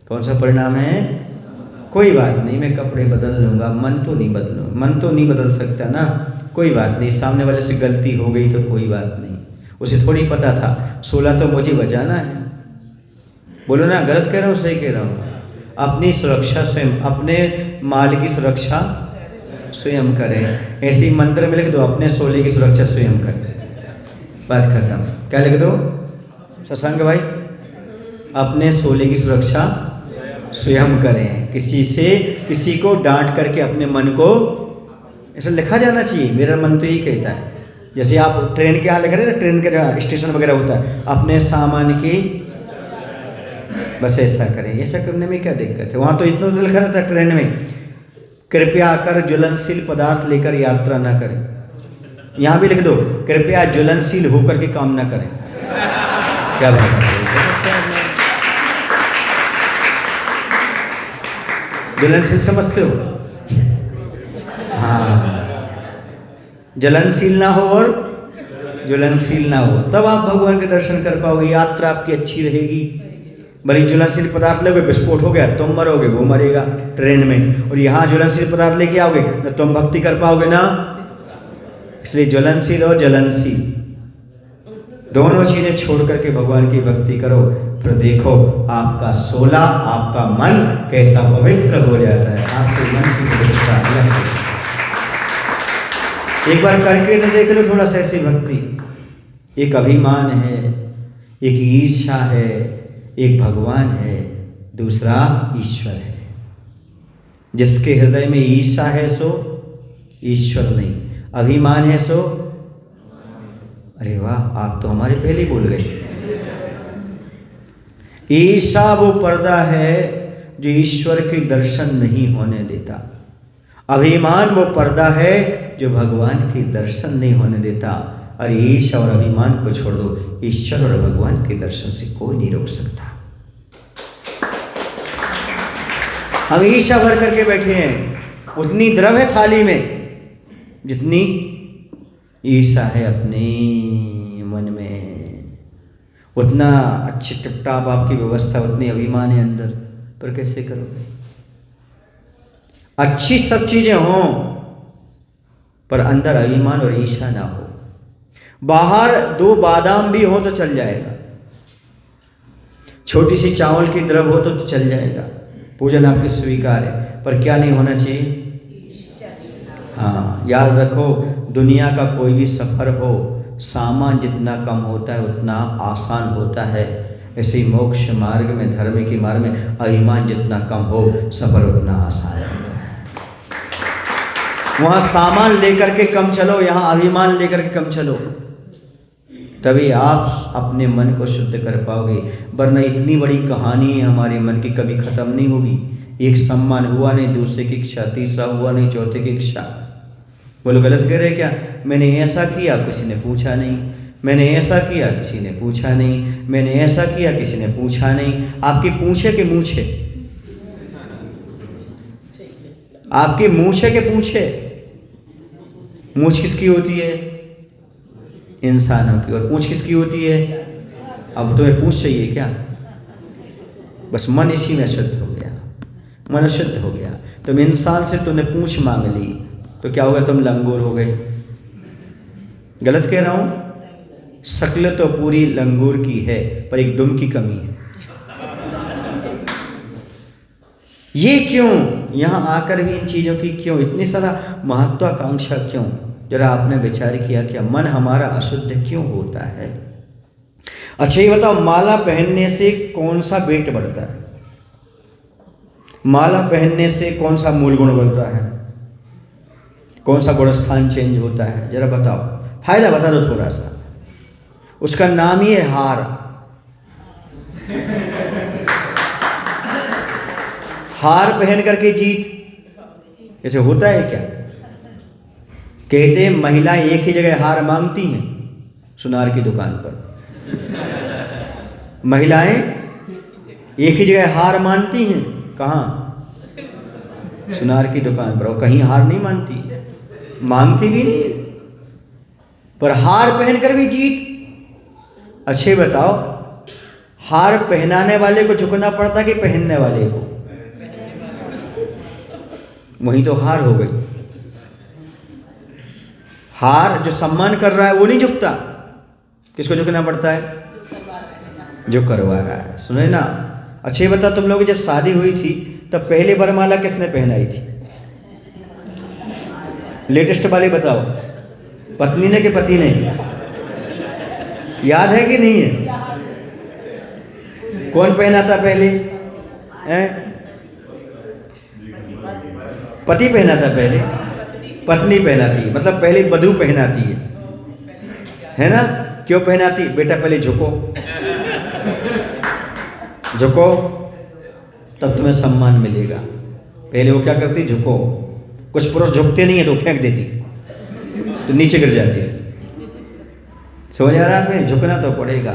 कौन सा परिणाम है? कोई बात नहीं, मैं कपड़े बदल लूँगा, मन तो नहीं बदल सकता ना। कोई बात नहीं, सामने वाले से गलती हो गई तो कोई बात नहीं, उसे थोड़ी पता था 16 तो मुझे बचाना है। बोलो ना, गलत कह रहा हूँ सही कह रहा हूँ? अपनी सुरक्षा स्वयं, अपने माल की सुरक्षा स्वयं करें। ऐसे ही मंत्र में लिख दो, अपने 16 की सुरक्षा स्वयं करें, बात खत्म। क्या लिख दो सत्संग भाई? अपने 16 की सुरक्षा स्वयं करें। किसी को डांट करके अपने मन को, ऐसा लिखा जाना चाहिए। मेरा मन तो यही कहता है, जैसे आप ट्रेन के यहाँ लिख रहे हैं ना, ट्रेन के जहाँ स्टेशन वगैरह होता है, अपने सामान की, बस ऐसा करें। ऐसा करने में क्या दिक्कत है? वहाँ तो इतना तो लिखा रहता है ट्रेन में, कृपया कर ज्वलनशील पदार्थ लेकर यात्रा ना करें। यहाँ भी लिख दो, कृपया ज्वलनशील होकर के काम ना करें। क्या बात है? ज्वलनशील समझते हो? हाँ, जलनशील ना हो और ज्वलनशील ना हो, तब आप भगवान के दर्शन कर पाओगे, यात्रा आपकी अच्छी रहेगी। भले ज्वलनशील पदार्थ लोगे, विस्फोट हो गया, तुम मरोगे, वो मरेगा ट्रेन में। और यहाँ ज्वलनशील पदार्थ लेके आओगे तो तुम भक्ति कर पाओगे ना। इसलिए ज्वलनशील और जलनशील दोनों चीजें छोड़ करके भगवान की भक्ति करो, फिर देखो आपका 16, आपका मन कैसा पवित्र हो जाता है। आपके मन की पवित्रता अलग है। एक बार करके तो देख लो थोड़ा सा ऐसी भक्ति। एक अभिमान है, एक ईर्ष्या है, एक भगवान है, दूसरा ईश्वर है। जिसके हृदय में ईर्ष्या है सो ईश्वर नहीं, अभिमान है सो, अरे वाह, आप तो हमारे पहले बोल गए। ईर्ष्या वो पर्दा है जो ईश्वर के दर्शन नहीं होने देता। अभिमान वो पर्दा है जो भगवान के दर्शन नहीं होने देता। और ईर्ष्या और अभिमान को छोड़ दो। ईश्वर और भगवान के दर्शन से कोई नहीं रोक सकता। हम ईर्ष्या भर करके बैठे हैं, उतनी द्रव्य है थाली में जितनी ईर्ष्या है अपने मन में। उतना अच्छी टिपटाप आपकी व्यवस्था, उतनी अभिमान है अंदर, पर कैसे करोगे? अच्छी सब चीजें हों पर अंदर अभिमान और ईर्ष्या ना हो। बाहर 2 बादाम भी हो तो चल जाएगा, छोटी सी चावल की द्रव हो तो चल जाएगा, पूजन आपके स्वीकार है, पर क्या नहीं होना चाहिए? हाँ, याद रखो, दुनिया का कोई भी सफ़र हो, सामान जितना कम होता है उतना आसान होता है। ऐसे ही मोक्ष मार्ग में, धर्म के मार्ग में अभिमान जितना कम हो, सफ़र उतना आसान होता है। वहाँ सामान लेकर के कम चलो, यहाँ अभिमान लेकर के कम चलो, तभी आप अपने मन को शुद्ध कर पाओगे। वरना इतनी बड़ी कहानी है हमारे मन की, कभी ख़त्म नहीं होगी। एक सम्मान हुआ नहीं, दूसरे की इच्छा, तीसरा हुआ नहीं, चौथे की इच्छा। बोलो गलत कह रहे क्या? मैंने ऐसा किया, किसी ने पूछा नहीं। मैंने ऐसा किया, किसी ने पूछा नहीं। मैंने ऐसा किया, किसी ने पूछा नहीं। आपकी पूछे के मूछे, आपकी मूछे के पूछे। मूछ किसकी होती है? इंसानों की। और पूछ किसकी होती है? अब तुम्हें पूछ चाहिए क्या? बस मन इसी में शुद्ध हो गया, मन शुद्ध हो गया। तुम इंसान से तुमने पूछ मांग ली तो क्या हुआ? तुम लंगूर हो गए। गलत कह रहा हूँ? शक्ल तो पूरी लंगूर की है, पर एक दुम की कमी है। ये क्यों? यहाँ आकर भी इन चीज़ों की क्यों इतनी सारा महत्वाकांक्षा क्यों? जरा आपने विचार किया क्या मन हमारा अशुद्ध क्यों होता है? अच्छा ये बताओ, माला पहनने से कौन सा वेट बढ़ता है? माला पहनने से कौन सा मूल गुण बढ़ता है? कौन सा गुण स्थान चेंज होता है? जरा बताओ, फायदा बता दो थोड़ा सा। उसका नाम ही है हार। हार पहन करके जीत, ऐसे होता है क्या? कहते हैं महिलाएं एक ही जगह हार मांगती हैं, सुनार की दुकान पर। महिलाएं एक ही जगह हार मानती हैं, कहाँ? सुनार की दुकान पर। और कहीं हार नहीं मानती, मांगती भी नहीं, पर हार पहनकर भी जीत। अच्छे बताओ, हार पहनाने वाले को झुकना पड़ता कि पहनने वाले को? वही तो हार हो गई। हार जो सम्मान कर रहा है वो नहीं झुकता, किसको झुकना पड़ता है? जो करवा रहा है। सुने ना, अच्छे बता, तुम लोग जब शादी हुई थी तब पहली वरमाला किसने पहनाई थी? लेटेस्ट वाली बताओ, पत्नी ने कि पति ने? याद है कि नहीं है? कौन पहना था पहले? पति पहना था पहले, पत्नी पहनाती, मतलब पहले वधू पहनाती है ना? क्यों पहनाती? बेटा पहले झुको, झुको तब तुम्हें सम्मान मिलेगा। पहले वो क्या करती? झुको। कुछ पुरुष झुकते नहीं है तो फेंक देती, तो नीचे गिर जाती है। समझ आ रहा है आपने? झुकना तो पड़ेगा,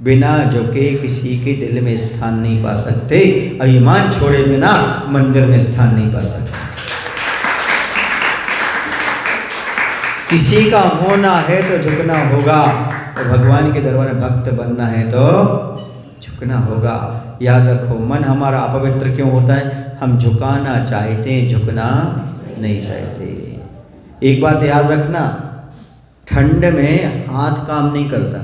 बिना झुके किसी के दिल में स्थान नहीं पा सकते। अभिमान छोड़े बिना मंदिर में स्थान नहीं पा सकते। किसी का होना है तो झुकना होगा, और भगवान के दरबार में भक्त बनना है तो झुकना होगा। याद रखो, मन हमारा अपवित्र क्यों होता है? हम झुकाना चाहते हैं, झुकना नहीं चाहते। एक बात याद रखना, ठंड में हाथ काम नहीं करता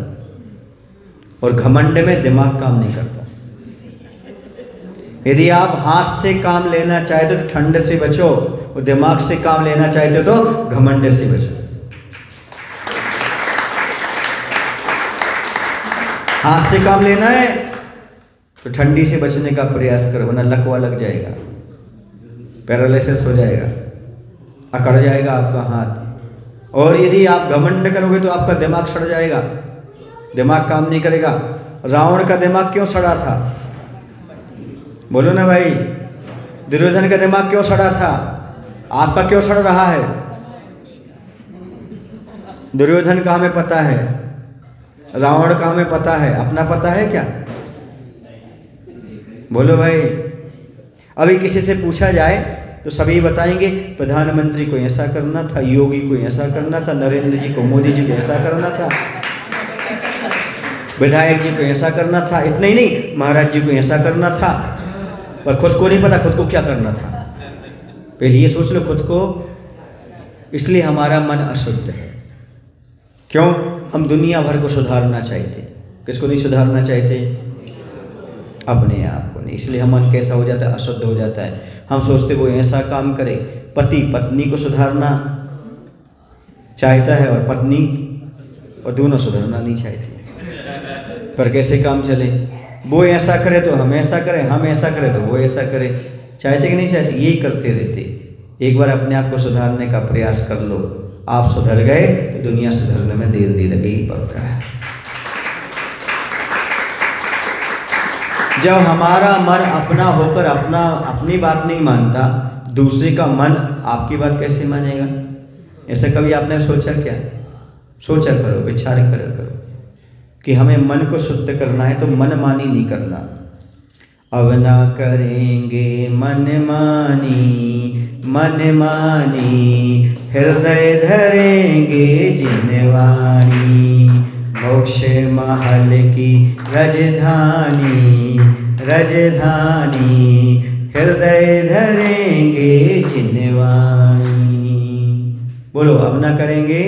और घमंड में दिमाग काम नहीं करता। यदि आप हाथ से काम लेना चाहते हो तो ठंड से बचो, और दिमाग से काम लेना चाहते हो तो घमंड से बचो। हाथ से काम लेना है तो ठंडी से बचने का प्रयास करो, वरना लकवा लग जाएगा, पैरालिसिस हो जाएगा, अकड़ जाएगा आपका हाथ। और यदि आप घमंड करोगे तो आपका दिमाग सड़ जाएगा, दिमाग काम नहीं करेगा। रावण का दिमाग क्यों सड़ा था? बोलो ना भाई, दुर्योधन का दिमाग क्यों सड़ा था? आपका क्यों सड़ रहा है? दुर्योधन का हमें पता है, रावण का हमें पता है, अपना पता है क्या? बोलो भाई। अभी किसी से पूछा जाए तो सभी बताएंगे प्रधानमंत्री को ऐसा करना था, योगी को ऐसा करना था, नरेंद्र जी को, मोदी जी को ऐसा करना था, विधायक जी को ऐसा करना था, इतना ही नहीं महाराज जी को ऐसा करना था, पर खुद को नहीं पता खुद को क्या करना था। पहले ये सोच लो खुद को। इसलिए हमारा मन अशुद्ध है। क्यों? हम दुनिया भर को सुधारना चाहते। किसको नहीं सुधारना चाहते? अपने आप को नहीं। इसलिए हम मन कैसा हो जाता है? अशुद्ध हो जाता है। हम सोचते वो ऐसा काम करे। पति पत्नी को सुधारना चाहता है और पत्नी और दोनों सुधरना नहीं चाहती, पर कैसे काम चले? वो ऐसा करे तो हम ऐसा करें, हम ऐसा करें तो वो ऐसा करे। चाहते कि नहीं चाहते? यही करते रहते। एक बार अपने आप को सुधारने का प्रयास कर लो, आप सुधर गए तो दुनिया सुधरने में देर नहीं लगेगी, पक्का है। जब हमारा मन अपना होकर अपनी बात नहीं मानता, दूसरे का मन आपकी बात कैसे मानेगा? ऐसा कभी आपने सोचा क्या? सोचा करो, विचार करो कि हमें मन को शुद्ध करना है तो मनमानी नहीं करना। अब ना करेंगे मनमानी, हृदय धरेंगे जिनवाणी, मोक्ष महल की राजधानी, हृदय धरेंगे जिनवाणी। बोलो, अब ना करेंगे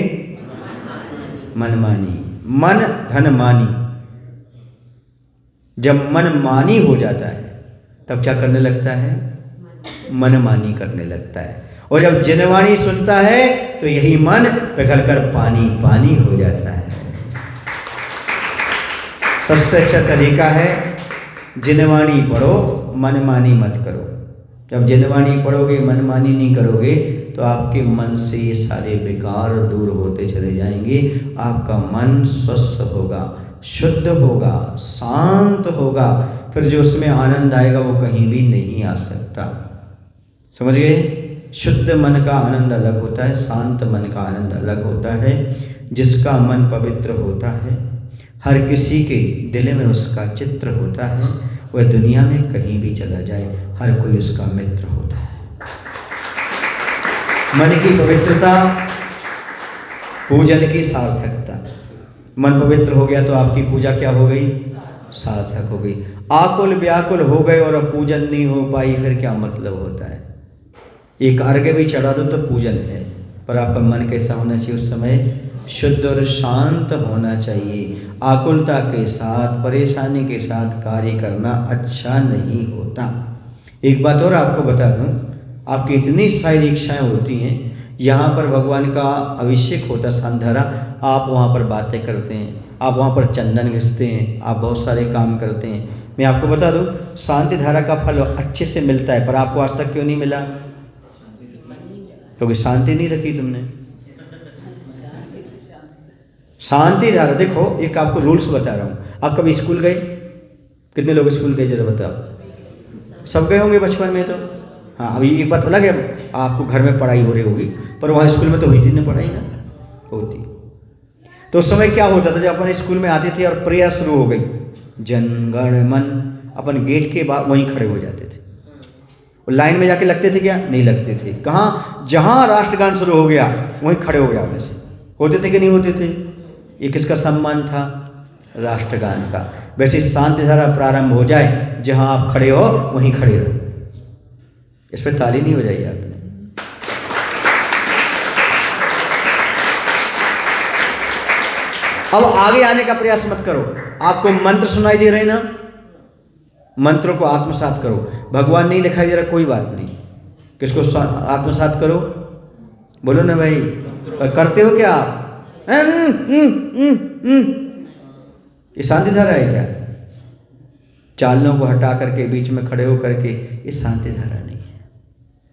मनमानी। मन धन मानी। जब मन मानी हो जाता है तब क्या करने लगता है? मनमानी करने लगता है। और जब जिनवाणी सुनता है तो यही मन पिघल कर पानी पानी हो जाता है। सबसे अच्छा तरीका है जिनवाणी पढ़ो, मनमानी मत करो। जब जिनवाणी पढ़ोगे, मनमानी नहीं करोगे तो आपके मन से ये सारे विकार दूर होते चले जाएंगे। आपका मन स्वस्थ होगा, शुद्ध होगा, शांत होगा। फिर जो उसमें आनंद आएगा वो कहीं भी नहीं आ सकता। समझ गए? शुद्ध मन का आनंद अलग होता है, शांत मन का आनंद अलग होता है। जिसका मन पवित्र होता है, हर किसी के दिल में उसका चित्र होता है, वह दुनिया में कहीं भी चला जाए हर कोई उसका मित्र होता है। मन की पवित्रता, पूजन की सार्थकता। मन पवित्र हो गया तो आपकी पूजा क्या हो गई? सार्थक हो गई। आकुल व्याकुल हो गए और अब पूजन नहीं हो पाई, फिर क्या मतलब होता है? एक अर्घ्य भी चढ़ा दो तो पूजन है, पर आपका मन कैसा होना चाहिए उस समय? शुद्ध और शांत होना चाहिए। आकुलता के साथ, परेशानी के साथ कार्य करना अच्छा नहीं होता। एक बात और आपको बता दूं, आपकी इतनी सारी इच्छाएं होती हैं, यहाँ पर भगवान का अभिषेक होता संध्यारा, आप वहाँ पर बातें करते हैं, आप वहाँ पर चंदन घिसते हैं, आप बहुत सारे काम करते हैं। मैं आपको बता दूं, शांति धारा का फल अच्छे से मिलता है, पर आपको आज तक क्यों नहीं मिला? क्योंकि शांति नहीं रखी तुमने। शांति धारा, देखो एक आपको रूल्स बता रहा हूँ। आप कभी स्कूल गए? कितने लोग स्कूल गए जरा बताओ। सब गए होंगे बचपन में तो। हाँ, अभी एक बात अलग है, आपको घर में पढ़ाई हो रही होगी, पर वहाँ स्कूल में तो हुई थी ना पढ़ाई ना होती। तो उस समय क्या होता था, जब अपन स्कूल में आते थे और प्रेयर शुरू हो गई, जन गण मन, अपन गेट के बाद वहीं खड़े हो जाते थे। और लाइन में जाके लगते थे क्या? नहीं लगते थे। कहाँ? जहाँ राष्ट्रगान शुरू हो गया वहीं खड़े हो गया। वैसे होते थे कि नहीं होते थे? ये किसका सम्मान था? राष्ट्रगान का। वैसे शांति धारा प्रारंभ हो जाए, जहाँ आप खड़े हो वहीं खड़े रहो। इस पर ताली नहीं हो जाएगी आपने। अब आगे आने का प्रयास मत करो। आपको मंत्र सुनाई दे रहे ना, मंत्रों को आत्मसात करो। भगवान नहीं दिखाई दे रहा, कोई बात नहीं, किसको आत्मसात करो? बोलो ना भाई। करते हो क्या आप? ये शांति धारा है क्या? चालनों को हटा करके बीच में खड़े हो करके, ये शांति धारा नहीं है।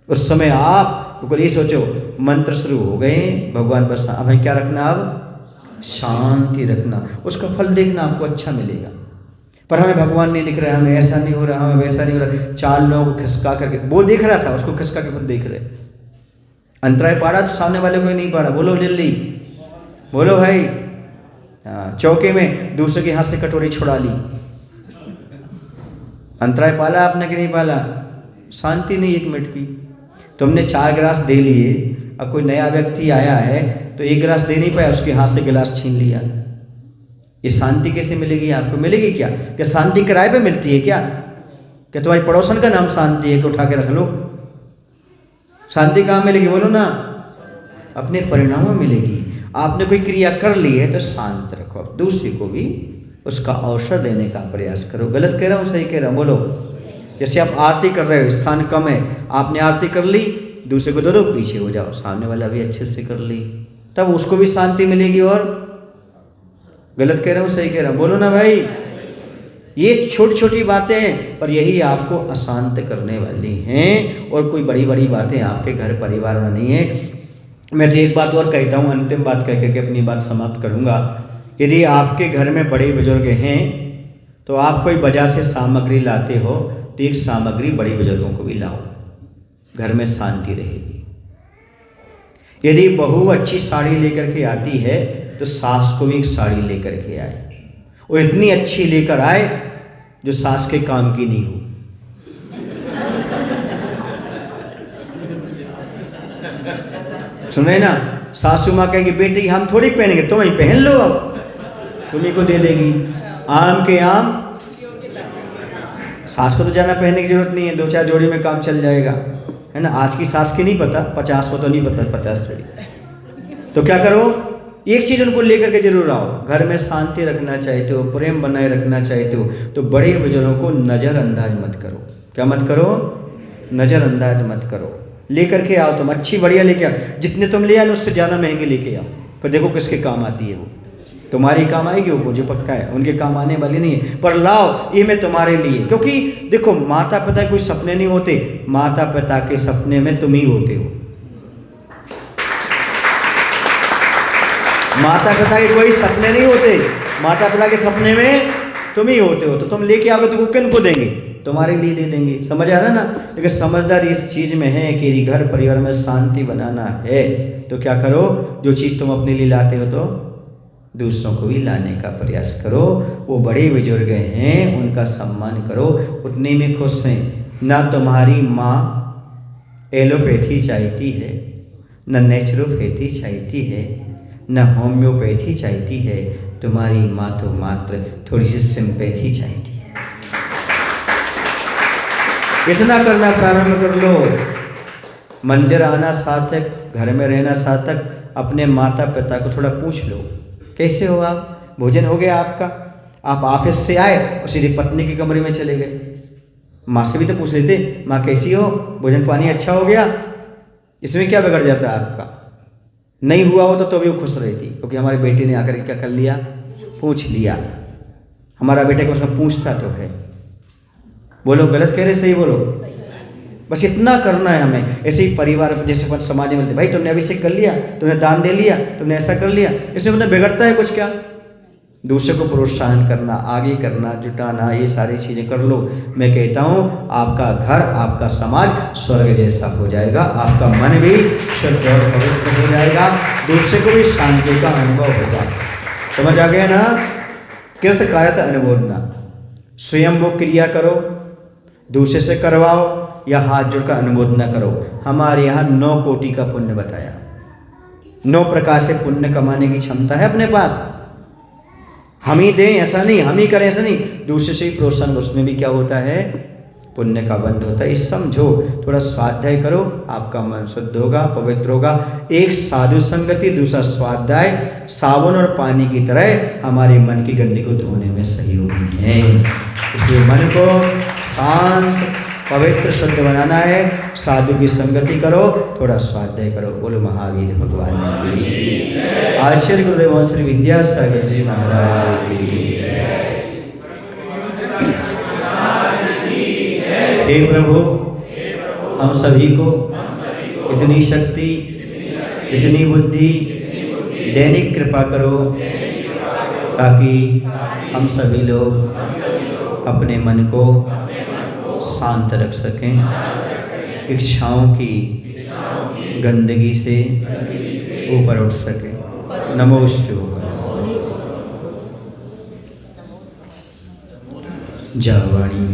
उस समय आप बिल्कुल ये सोचो, मंत्र शुरू हो गए, भगवान बस अब क्या रखना? अब शांति रखना। उसका फल देखना आपको अच्छा मिलेगा। पर हमें भगवान नहीं दिख रहा है, हमें ऐसा नहीं हो रहा, हमें वैसा नहीं हो रहा। चालनों को खिसका करके, वो देख रहा था, उसको खिसका के खुद देख रहे। अंतराय पाड़ा तो सामने वाले को नहीं पाड़ा। बोलो जल्दी, बोलो भाई। चौके में दूसरे के हाथ से कटोरी छुड़ा ली, अंतराय पाला आपने कि नहीं पाला? शांति नहीं एक मिनट की। तुमने 4 गिलास दे लिए, अब कोई नया व्यक्ति आया है तो 1 गिलास दे नहीं पाया, उसके हाथ से गिलास छीन लिया। ये शांति कैसे मिलेगी आपको? मिलेगी क्या? क्या शांति किराए पे मिलती है क्या? क्या तुम्हारी पड़ोसन का नाम शांति है कि उठा के रख लो? शांति कहाँ मिलेगी बोलो ना? अपने परिणामों में मिलेगी। आपने कोई क्रिया कर ली है तो शांत रखो, दूसरे को भी उसका अवसर देने का प्रयास करो। गलत कह रहा हूँ सही कह रहा हूँ बोलो? जैसे आप आरती कर रहे हो, स्थान कम है, आपने आरती कर ली, दूसरे को दे दो, पीछे हो जाओ, सामने वाला भी अच्छे से कर ली, तब उसको भी शांति मिलेगी। और गलत कह रहा हूँ सही कह रहा हूँ बोलो ना भाई? ये छोटी छोटी बातें हैं, पर यही आपको अशांत करने वाली हैं, और कोई बड़ी बड़ी बातें आपके घर परिवार में नहीं है। मैं तो एक बात और कहता हूँ, अंतिम बात कह करके अपनी बात समाप्त करूँगा। यदि आपके घर में बड़े बुजुर्ग हैं तो आप कोई बाजार से सामग्री लाते हो तो एक सामग्री बड़े बुजुर्गों को भी लाओ, घर में शांति रहेगी। यदि बहू अच्छी साड़ी लेकर के आती है तो सास को भी एक साड़ी लेकर के आए, और इतनी अच्छी लेकर आए जो सास के काम की नहीं हो। सुन रहे ना? सासू माँ कहेगी बेटी हम थोड़ी पहनेंगे, तुम ही पहन लो, अब तुम्ही को दे देगी। आम के आम, सास को तो जाना पहनने की जरूरत नहीं है, 2-4 जोड़ी में काम चल जाएगा, है ना? आज की सास की नहीं पता, 50 को तो नहीं पता 50 जोड़ी। तो क्या करो, एक चीज़ उनको लेकर के जरूर आओ। घर में शांति रखना चाहते हो, प्रेम बनाए रखना चाहते हो तो बड़े बुजुर्गों को नज़रअंदाज मत करो। क्या मत करो? नज़रअंदाज मत करो। लेकर के आओ, तुम अच्छी बढ़िया लेके आओ, जितने तुम ले आए उससे ज़्यादा महंगे लेके आओ, पर देखो किसके काम आती है वो। तुम्हारी काम आएगी वो, मुझे पक्का है, उनके काम आने वाली नहीं है, पर लाओ ये मैं तुम्हारे लिए। क्योंकि देखो माता पिता के कोई सपने नहीं होते, माता पिता के सपने में तुम ही होते हो। माता पिता के कोई सपने नहीं होते, माता पिता के सपने में तुम ही होते हो। तो तुम लेके आओगे तो किन को देंगे? तुम्हारे लिए दे देंगे। समझ आ रहा है ना? लेकिन समझदार इस चीज़ में है कि यदि घर परिवार में शांति बनाना है तो क्या करो, जो चीज़ तुम अपने लिए लाते हो तो दूसरों को भी लाने का प्रयास करो। वो बड़े बुजुर्ग हैं, उनका सम्मान करो, उतने में खुश हैं। ना तुम्हारी माँ एलोपैथी चाहती है, न नेचुरोपैथी चाहती है, न होम्योपैथी चाहती है, तुम्हारी माँ तो मात्र थोड़ी सी सिंपैथी चाहती है। इतना करना प्रारंभ कर लो। मंदिर आना सार्थक, घर में रहना सार्थक। अपने माता पिता को थोड़ा पूछ लो, कैसे हो आप, भोजन हो गया आपका? आप ऑफिस से आए और सीधे पत्नी के कमरे में चले गए। माँ से भी तो पूछ लेते, माँ कैसी हो, भोजन पानी अच्छा हो गया? इसमें क्या बिगड़ जाता है आपका? नहीं हुआ हो तो भी वो खुश रहती, क्योंकि हमारे बेटे ने आकर के क्या कर लिया, पूछ लिया। हमारा बेटा को उसमें पूछता तो है। बोलो गलत कह रहे सही बोलो? बस इतना करना है हमें। ऐसे ही परिवार जैसे समाज में मिलते, भाई तुमने अभिषेक कर लिया, तुमने दान दे लिया, तुमने ऐसा कर लिया, इसमें तुमने बिगड़ता है कुछ क्या? दूसरे को प्रोत्साहन करना, आगे करना, जुटाना, ये सारी चीज़ें कर लो। मैं कहता हूँ आपका घर, आपका समाज स्वर्ग जैसा हो जाएगा, आपका मन भी शुद्ध और पवित्र हो जाएगा, दूसरे को भी शांति का अनुभव होगा। समझ आ गया ना? कृत कार्यत अनुमोदना, स्वयं वो क्रिया करो, दूसरे से करवाओ या हाथ जोड़कर अनुमोदना करो। हमारे यहाँ 9 कोटि का पुण्य बताया, 9 प्रकार से पुण्य कमाने की क्षमता है अपने पास। हम ही दें ऐसा नहीं, हम ही करें ऐसा नहीं, दूसरे से ही प्रोत्साहन, उसमें भी क्या होता है, पुण्य का बंध होता है। इस समझो, थोड़ा स्वाध्याय करो, आपका मन शुद्ध होगा, पवित्र होगा। एक साधु संगति, दूसरा स्वाध्याय, साबुन और पानी की तरह हमारे मन की गंदगी को धोने में सहयोगी है। इसलिए मन को शांत, पवित्र, शुद्ध बनाना है। साधु की संगति करो, थोड़ा स्वाध्याय करो। बोलो महावीर भगवान की। आचार्य गुरुदेव श्री विद्यासागर जी महाराज की। हे प्रभु, हम सभी को इतनी शक्ति, इतनी बुद्धि दैनिक कृपा करो, ताकि हम सभी लोग अपने मन को शांत रख सकें, इच्छाओं की गंदगी से ऊपर उठ सकें। नमोस्तु जावाणी।